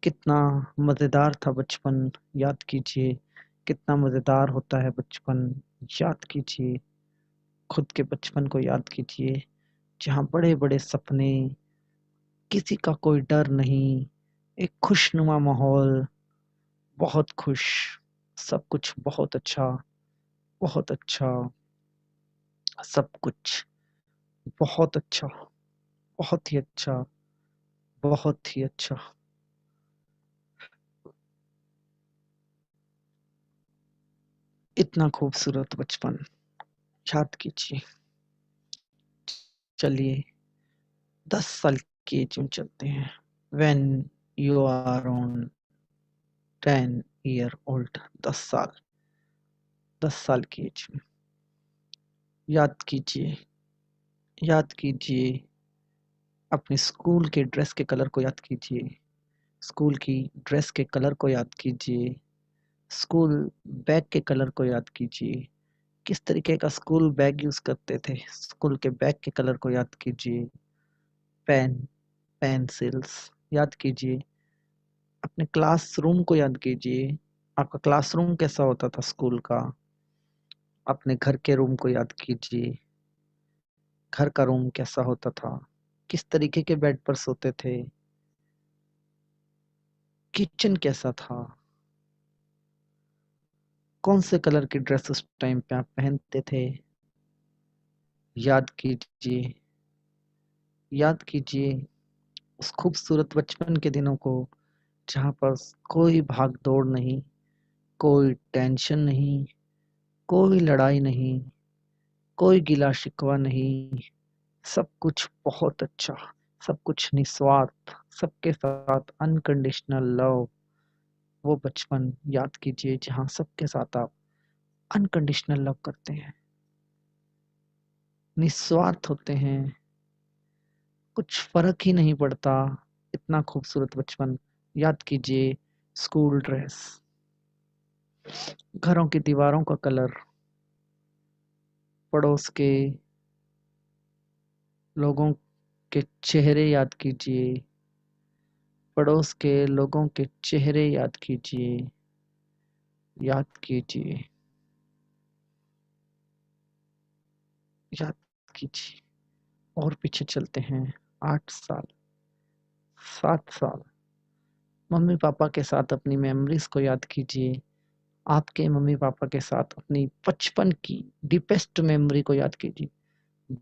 कितना मजेदार था बचपन। याद कीजिए कितना मजेदार होता है बचपन। याद कीजिए खुद के बचपन को। याद कीजिए जहाँ बड़े बड़े सपने, किसी का कोई डर नहीं, एक खुशनुमा माहौल, बहुत खुश, सब कुछ बहुत अच्छा, बहुत अच्छा, सब कुछ बहुत अच्छा, बहुत ही अच्छा, बहुत ही अच्छा। इतना खूबसूरत बचपन। याद कीजिए। चलिए 10 साल की एज में चलते हैं। When you are on 10 year old, 10 साल, 10 साल की एज में। याद कीजिए। याद कीजिए अपने स्कूल के ड्रेस के कलर को। याद कीजिए स्कूल की ड्रेस के कलर को। याद कीजिए स्कूल बैग के कलर को। याद कीजिए किस तरीके का स्कूल बैग यूज करते थे। स्कूल के बैग के कलर को याद कीजिए। Pen, pencils. याद कीजिए अपने क्लासरूम को। याद कीजिए आपका क्लासरूम कैसा होता था स्कूल का। अपने घर के रूम को याद कीजिए, घर का रूम कैसा होता था, किस तरीके के बेड पर सोते थे, किचन कैसा था, कौन से कलर की ड्रेस उस टाइम पे आप पहनते थे। याद कीजिए। याद कीजिए उस खूबसूरत बचपन के दिनों को जहाँ पर कोई भाग दौड़ नहीं, कोई टेंशन नहीं, कोई लड़ाई नहीं, कोई गिला शिकवा नहीं। सब कुछ बहुत अच्छा, सब कुछ निस्वार्थ, सबके साथ अनकंडीशनल लव। वो बचपन याद कीजिए जहाँ सबके साथ आप अनकंडीशनल लव करते हैं, निस्वार्थ होते हैं, कुछ फर्क ही नहीं पड़ता। इतना खूबसूरत बचपन। याद कीजिए स्कूल ड्रेस, घरों की दीवारों का कलर, पड़ोस के लोगों के चेहरे याद कीजिए, पड़ोस के लोगों के चेहरे याद कीजिए। याद कीजिए। याद कीजिए। और पीछे चलते हैं 8 साल, 7 साल। मम्मी पापा के साथ अपनी मेमोरीज को याद कीजिए। आपके मम्मी पापा के साथ अपनी बचपन की डीपेस्ट मेमोरी को याद कीजिए।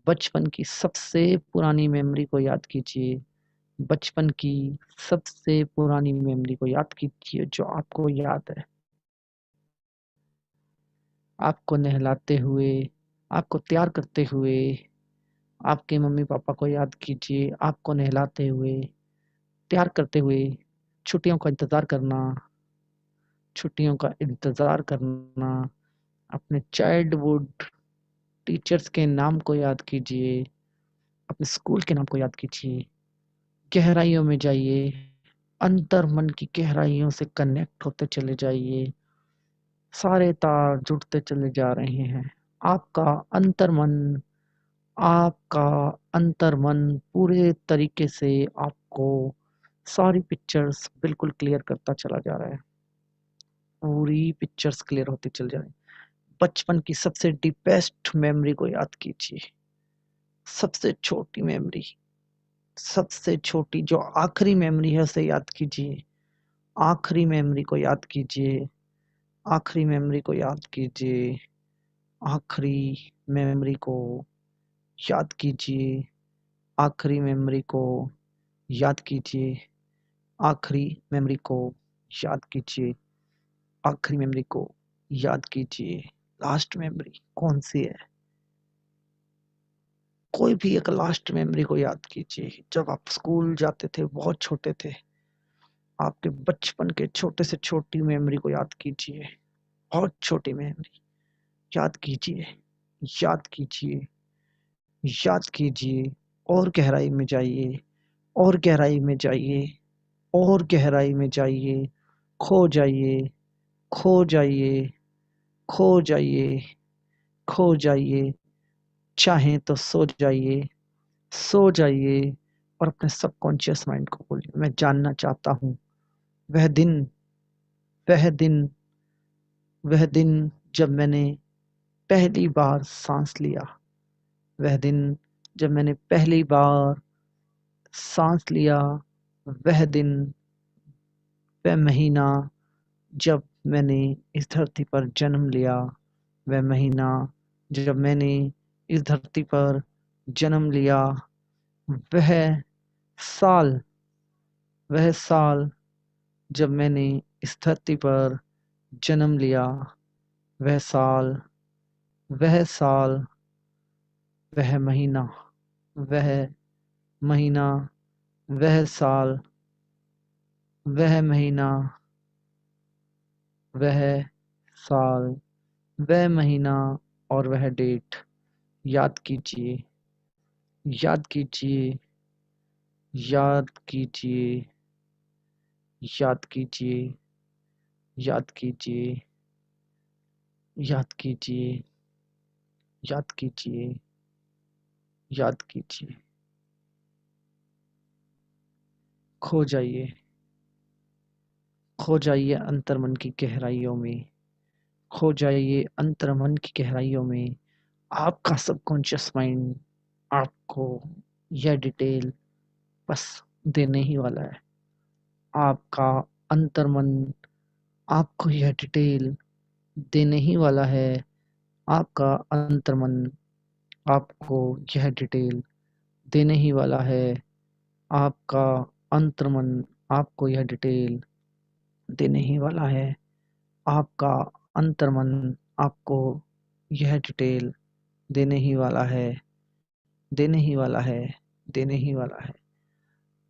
बचपन की सबसे पुरानी मेमोरी को याद कीजिए। बचपन की सबसे पुरानी मेमोरी को याद कीजिए जो आपको याद है। आपको नहलाते हुए, आपको तैयार करते हुए, आपके मम्मी पापा को याद कीजिए आपको नहलाते हुए, तैयार करते हुए, छुट्टियों का इंतजार करना, छुट्टियों का इंतजार करना। अपने चाइल्डहुड टीचर्स के नाम को याद कीजिए, अपने स्कूल के नाम को याद कीजिए। गहराइयों में जाइए, अंतर मन की गहराइयों से कनेक्ट होते चले जाइए। सारे तार जुड़ते चले जा रहे हैं। आपका अंतर मन, आपका अंतर मन पूरे तरीके से आपको सारी पिक्चर्स बिल्कुल क्लियर करता चला जा रहा है। पूरी पिक्चर्स क्लियर होती चल जा रही है। बचपन की सबसे डीपेस्ट मेमोरी को याद कीजिए। सबसे छोटी मेमोरी, सबसे छोटी जो आखिरी मेमोरी है उसे याद कीजिए। आखिरी मेमोरी को याद कीजिए। आखिरी मेमोरी को याद कीजिए। आखिरी मेमोरी को याद कीजिए। आखिरी मेमोरी को याद कीजिए। आखिरी मेमोरी को याद कीजिए। आखिरी मेमोरी को याद कीजिए। लास्ट मेमोरी कौन सी है? कोई भी एक लास्ट मेमोरी को याद कीजिए। जब आप स्कूल जाते थे, बहुत छोटे थे, आपके बचपन के छोटे से छोटी मेमोरी को याद कीजिए। बहुत छोटी मेमोरी याद कीजिए। याद कीजिए। याद कीजिए। और गहराई में जाइए। और गहराई में जाइए। और गहराई में जाइए। खो जाइए। खो जाइए। खो जाइए। खो जाइए। चाहें तो सो जाइए। सो जाइए और अपने सबकॉन्शियस माइंड को बोलिए, मैं जानना चाहता हूँ वह दिन, वह दिन, वह दिन जब मैंने पहली बार सांस लिया। वह दिन जब मैंने पहली बार सांस लिया। वह दिन, वह महीना जब मैंने इस धरती पर जन्म लिया। वह महीना जब मैंने इस धरती पर जन्म लिया। वह साल, वह साल जब मैंने इस धरती पर जन्म लिया। वह साल, वह साल, वह महीना, वह महीना, वह साल, वह महीना, वह साल, वह महीना और वह डेट याद कीजिए। याद कीजिए। याद कीजिए। याद कीजिए। याद कीजिए। याद कीजिए। याद कीजिए। याद कीजिए। खो जाइए। खो जाइए अंतर्मन की गहराइयों में। खो जाइए अंतर्मन की गहराइयों में। आपका सबकॉन्शियस माइंड आपको यह डिटेल बस देने ही वाला है। आपका अंतर्मन आपको यह डिटेल देने ही वाला है। आपका अंतर्मन आपको यह डिटेल देने ही वाला है। आपका अंतर्मन आपको यह डिटेल देने ही वाला है। आपका अंतर्मन आपको यह डिटेल देने ही वाला है। देने ही वाला है। देने ही वाला है।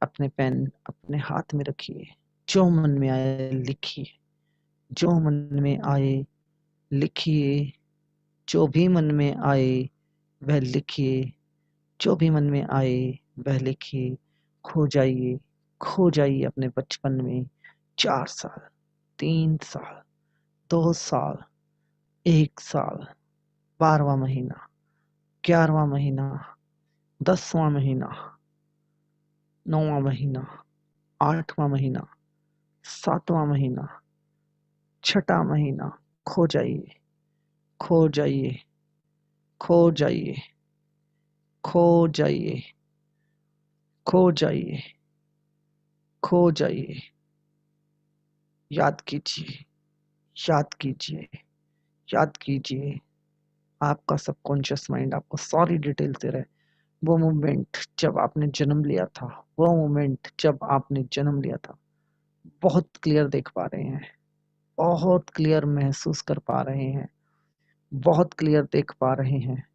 अपने पेन अपने हाथ में रखिए। जो मन में आए लिखिए। जो मन में आए लिखिए। जो भी मन में आए वह लिखिए। जो भी मन में आए वह लिखिए। खो जाइए। खो जाइए अपने बचपन में। 4 साल, 3 साल, 2 साल, 1 साल, 12वां महीना, 11वां महीना, 10वां महीना, 9वां महीना, 8वां महीना, 7वां महीना, छठा महीना। खो जाइए। खो जाइए। खो जाइए। खो जाइए। खो जाइए। खो जाइए। याद कीजिए। याद कीजिए। याद कीजिए। आपका सबकॉन्शियस माइंड आपको सारी डिटेल दे रहा है। वो मोमेंट जब आपने जन्म लिया था। वो मोमेंट जब आपने जन्म लिया था। बहुत क्लियर देख पा रहे हैं। बहुत क्लियर महसूस कर पा रहे हैं। बहुत क्लियर देख पा रहे हैं।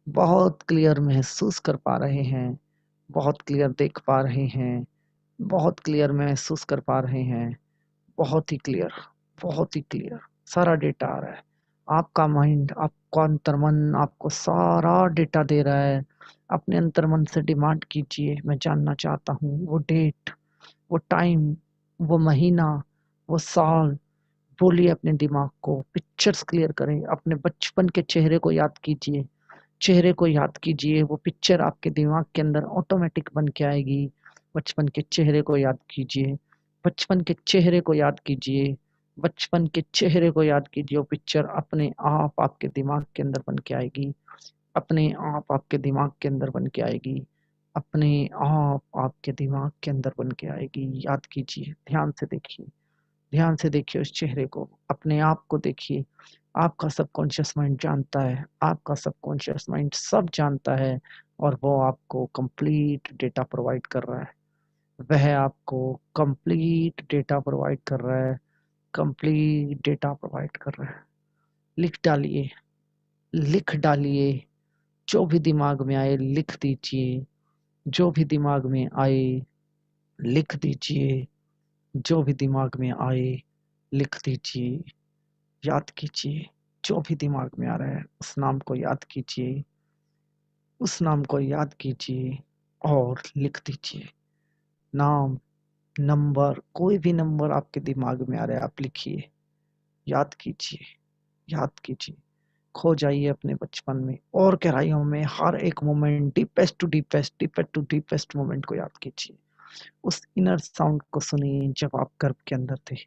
बहुत क्लियर महसूस कर पा रहे हैं। बहुत क्लियर देख पा रहे हैं। बहुत क्लियर महसूस कर पा रहे हैं। बहुत ही क्लियर। बहुत ही क्लियर सारा डेटा आ रहा है। आपका माइंड, आपका अंतर्मन आपको सारा डेटा दे रहा है। अपने अंतर्मन से डिमांड कीजिए, मैं जानना चाहता हूँ वो डेट, वो टाइम, वो महीना, वो साल। बोलिए अपने दिमाग को, पिक्चर्स क्लियर करें। अपने बचपन के चेहरे को याद कीजिए। चेहरे को याद कीजिए। वो पिक्चर आपके दिमाग के अंदर ऑटोमेटिक बन के आएगी। बचपन के चेहरे को याद कीजिए। बचपन के चेहरे को याद कीजिए। बचपन के चेहरे को याद कीजिए, वो पिक्चर अपने आप आपके दिमाग के अंदर बन के आएगी, अपने आप आपके दिमाग के अंदर बन के आएगी, अपने आप आपके दिमाग के अंदर बन के आएगी। याद कीजिए, ध्यान से देखिए, ध्यान से देखिए उस चेहरे को, अपने आप को देखिए। आपका सबकॉन्शियस माइंड जानता है, आपका सबकॉन्शियस माइंड सब जानता है, और वो आपको कंप्लीट डेटा प्रोवाइड कर रहा है। वह आपको कंप्लीट डेटा प्रोवाइड कर रहा है, कंप्लीट डेटा प्रोवाइड कर रहा है। लिख डालिए, लिख डालिए, जो भी दिमाग में आए लिख दीजिए, जो भी दिमाग में आए लिख दीजिए, जो भी दिमाग में आए लिख दीजिए। याद कीजिए, जो भी दिमाग में आ रहा है उस नाम को याद कीजिए, उस नाम को याद कीजिए और लिख दीजिए। नाम, नंबर, कोई भी नंबर आपके दिमाग में आ रहा है आप लिखिए, याद कीजिए, याद कीजिए। खो जाइए अपने बचपन में और गहराइयों में, हर एक moment, deepest to deepest, deepest to deepest moment को याद कीजिए। उस इनर साउंड को सुनिए जब आप गर्भ के अंदर थे,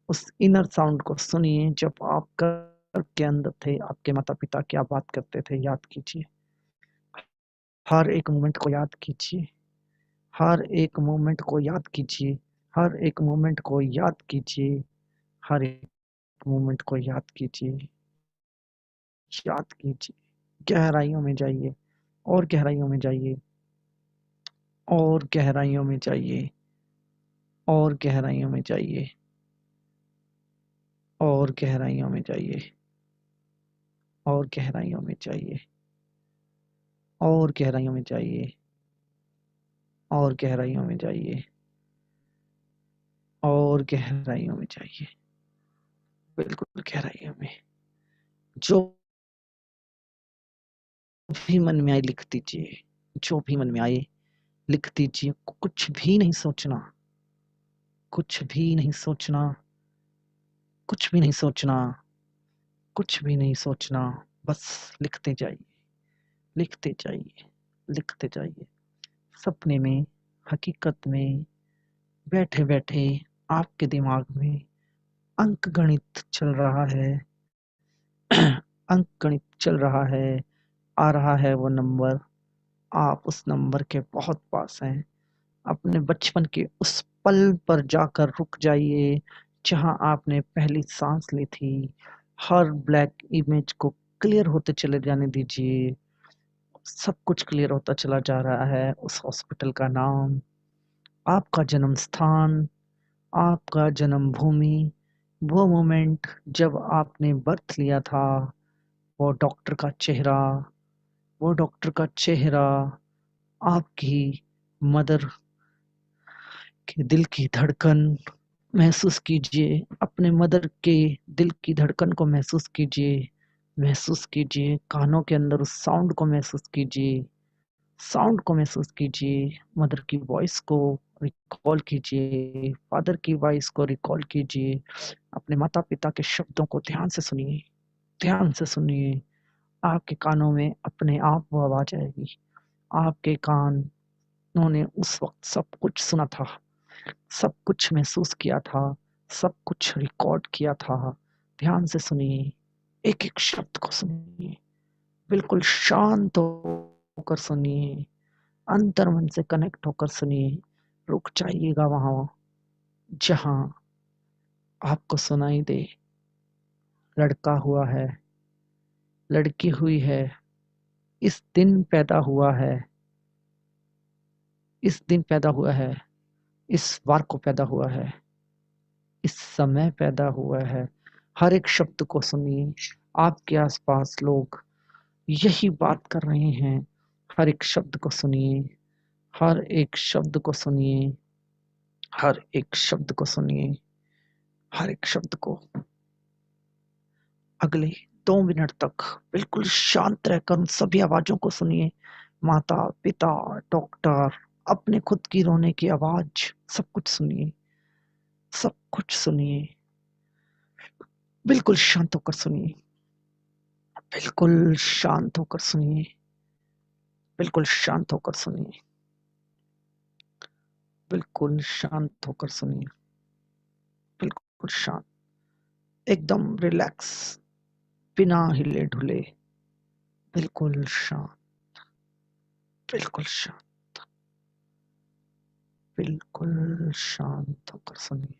उस इनर साउंड को सुनिए जब आप गर्भ के अंदर थे, आपके माता पिता क्या बात करते थे, याद कीजिए। हर एक मोमेंट को याद कीजिए, हर एक मोमेंट को याद कीजिए, हर एक मोमेंट को याद कीजिए, हर एक मोमेंट को याद कीजिए, याद कीजिए। गहराइयों में जाइए और गहराइयों में जाइए और गहराइयों में जाइए और गहराइयों में जाइए और गहराइयों में जाइए और गहराइयों में जाइए और गहराइयों में जाइए और गहराइयों में जाइए और गहराइयों में जाइए, बिल्कुल गहराइयों में। जो भी मन में आए लिख दीजिए, जो भी मन में आए लिख दीजिए। कुछ भी नहीं सोचना, कुछ भी नहीं सोचना, कुछ भी नहीं सोचना, कुछ भी नहीं सोचना, बस लिखते जाइए, लिखते जाइए, लिखते जाइए। सपने में, हकीकत में, बैठे बैठे आपके दिमाग में अंक गणित चल रहा है, अंक गणित चल रहा है, आ रहा है वो नंबर। आप उस नंबर के बहुत पास हैं। अपने बचपन के उस पल पर जाकर रुक जाइए जहां आपने पहली सांस ली थी। हर ब्लैक इमेज को क्लियर होते चले जाने दीजिए। सब कुछ क्लियर होता चला जा रहा है। उस हॉस्पिटल का नाम, आपका जन्म स्थान, आपका जन्म भूमि, वो मोमेंट जब आपने बर्थ लिया था, वो डॉक्टर का चेहरा, वो डॉक्टर का चेहरा, आपकी मदर के दिल की धड़कन महसूस कीजिए, अपने मदर के दिल की धड़कन को महसूस कीजिए, महसूस कीजिए, कानों के अंदर उस साउंड को महसूस कीजिए, साउंड को महसूस कीजिए, मदर की वॉइस को रिकॉल कीजिए, फादर की वॉइस को रिकॉल कीजिए, अपने माता पिता के शब्दों को ध्यान से सुनिए, ध्यान से सुनिए। आपके कानों में अपने आप वो आवाज आएगी। आपके कान, उन्होंने उस वक्त सब कुछ सुना था, सब कुछ महसूस किया था, सब कुछ रिकॉर्ड किया था। ध्यान से सुनिए, एक एक शब्द को सुनिए, बिल्कुल शांत होकर सुनिए, अंतर मन से कनेक्ट होकर सुनिए। रुक जाइएगा वहां जहां आपको सुनाई दे, लड़का हुआ है, लड़की हुई है, इस दिन पैदा हुआ है, इस दिन पैदा हुआ है, इस वार को पैदा हुआ है, इस समय पैदा हुआ है। हर एक शब्द को सुनिए। आपके आसपास लोग यही बात कर रहे हैं। हर एक शब्द को सुनिए, हर एक शब्द को सुनिए, हर एक शब्द को सुनिए, हर एक शब्द को। अगले 2 मिनट तक बिल्कुल शांत रहकर उन सभी आवाजों को सुनिए। माता पिता, डॉक्टर, अपने खुद की रोने की आवाज, सब कुछ सुनिए, सब कुछ सुनिए। बिल्कुल शांत होकर सुनिए, बिल्कुल शांत होकर सुनिए, बिल्कुल शांत होकर सुनिए, बिल्कुल शांत होकर सुनिए, बिल्कुल शांत। एकदम रिलैक्स, बिना हिले ढुले, बिल्कुल शांत, बिल्कुल शांत, बिल्कुल शांत होकर सुनिए।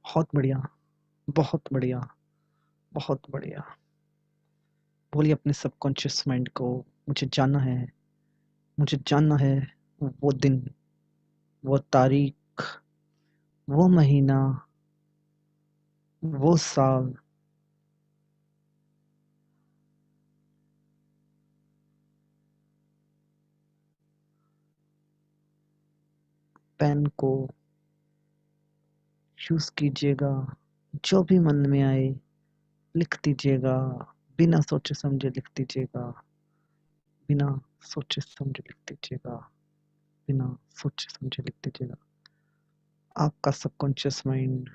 बहुत बढ़िया, बहुत बढ़िया, बहुत बढ़िया। बोलिए अपने सबकॉन्शियस माइंड को, मुझे जानना है, मुझे जानना है वो दिन, वो तारीख, वो महीना, वो साल, पेन को यूज कीजिएगा, जो भी मन में आए लिख दीजिएगा, बिना सोचे समझे लिख दीजिएगा, बिना सोचे समझे लिख दीजिएगा, बिना सोचे समझे लिख दीजिएगा। आपका सबकॉन्शियस माइंड,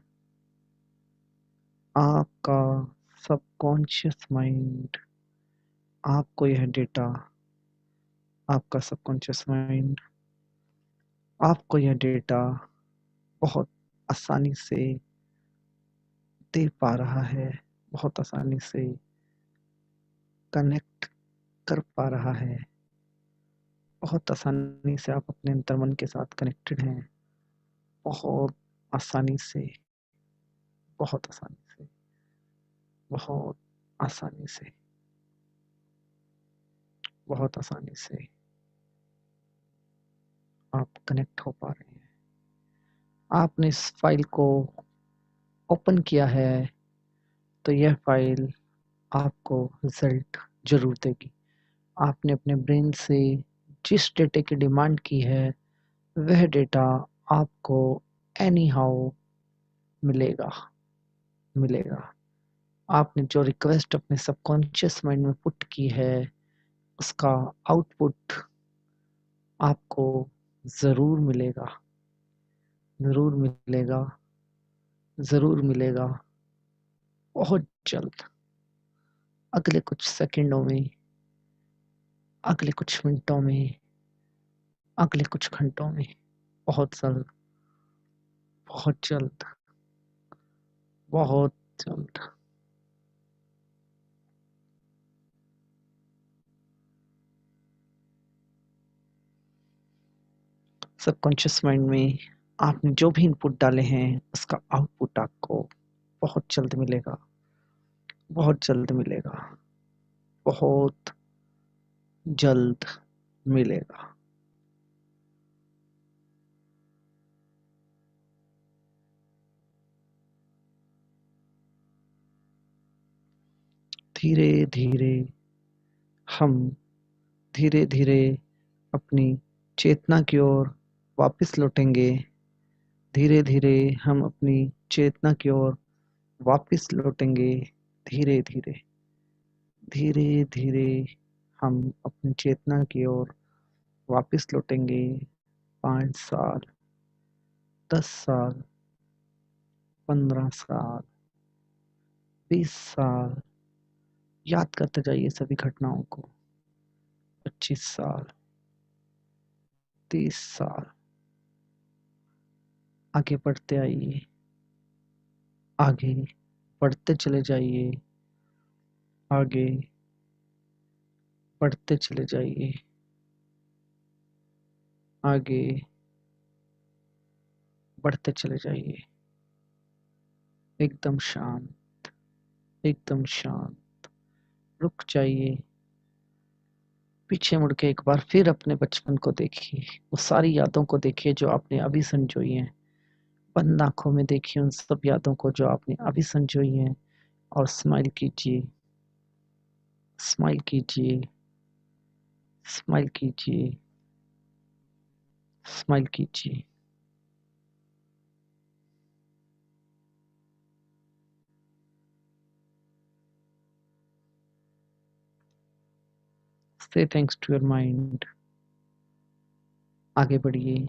आपका सबकॉन्शियस माइंड, आपको यह डेटा, आपका सबकॉन्शियस माइंड आपको यह डेटा बहुत आसानी से दे पा रहा है, बहुत आसानी से कनेक्ट कर पा रहा है, बहुत आसानी से आप अपने अंतर्मन के साथ कनेक्टेड हैं, बहुत आसानी से, बहुत आसानी से, बहुत आसानी से, बहुत आसानी से आप कनेक्ट हो पा रहे हैं। आपने इस फाइल को ओपन किया है तो यह फाइल आपको रिजल्ट जरूर देगी। आपने अपने ब्रेन से जिस डेटा की डिमांड की है वह डेटा आपको एनी हाउ मिलेगा मिलेगा। आपने जो रिक्वेस्ट अपने सबकॉन्शियस माइंड में पुट की है उसका आउटपुट आपको जरूर मिलेगा, जरूर मिलेगा, जरूर मिलेगा। बहुत जल्द, अगले कुछ सेकंडों में, अगले कुछ मिनटों में, अगले कुछ घंटों में। बहुत जल्द, बहुत जल्द, बहुत जल्द। सबकॉन्शियस माइंड में आपने जो भी इनपुट डाले हैं उसका आउटपुट आपको बहुत जल्द मिलेगा, बहुत जल्द मिलेगा, बहुत जल्द मिलेगा। धीरे धीरे हम धीरे धीरे अपनी चेतना की ओर वापस लौटेंगे। धीरे धीरे हम अपनी चेतना की ओर वापस लौटेंगे। धीरे धीरे, धीरे धीरे हम अपनी चेतना की ओर वापस लौटेंगे। 5 साल, 10 साल, 15 साल, 20 साल, याद करते जाइए सभी घटनाओं को। 25 साल, 30 साल, आगे बढ़ते आइए, आगे बढ़ते चले जाइए, आगे बढ़ते चले जाइए, आगे बढ़ते चले जाइए। एकदम शांत, एकदम शांत। रुक जाइए, पीछे मुड़ के एक बार फिर अपने बचपन को देखिए, वो सारी यादों को देखिए जो आपने अभी संजोई हैं। बंद आंखों में देखिए उन सब यादों को जो आपने अभी संजोई हैं और स्माइल कीजिए, स्माइल कीजिए, स्माइल कीजिए, स्माइल कीजिए। से थैंक्स टू योर माइंड। आगे बढ़िए,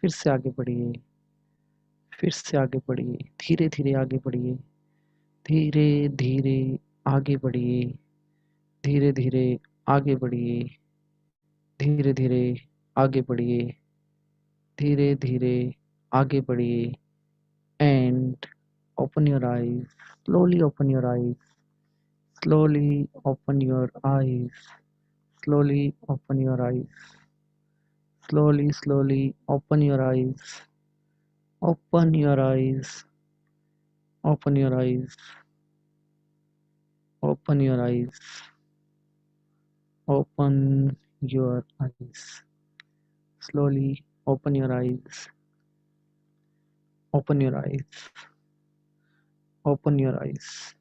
फिर से आगे बढ़िए, फिर से आगे बढ़िए। धीरे धीरे आगे बढ़िए, धीरे धीरे आगे बढ़िए, धीरे धीरे आगे बढ़िए, धीरे धीरे आगे बढ़िए, धीरे धीरे आगे बढ़िए। And open your eyes, slowly open your eyes, slowly open your eyes, slowly open your eyes, slowly, slowly open your eyes, open your eyes, open your eyes, open your eyes, open your eyes, slowly open your eyes, open your eyes, open your eyes.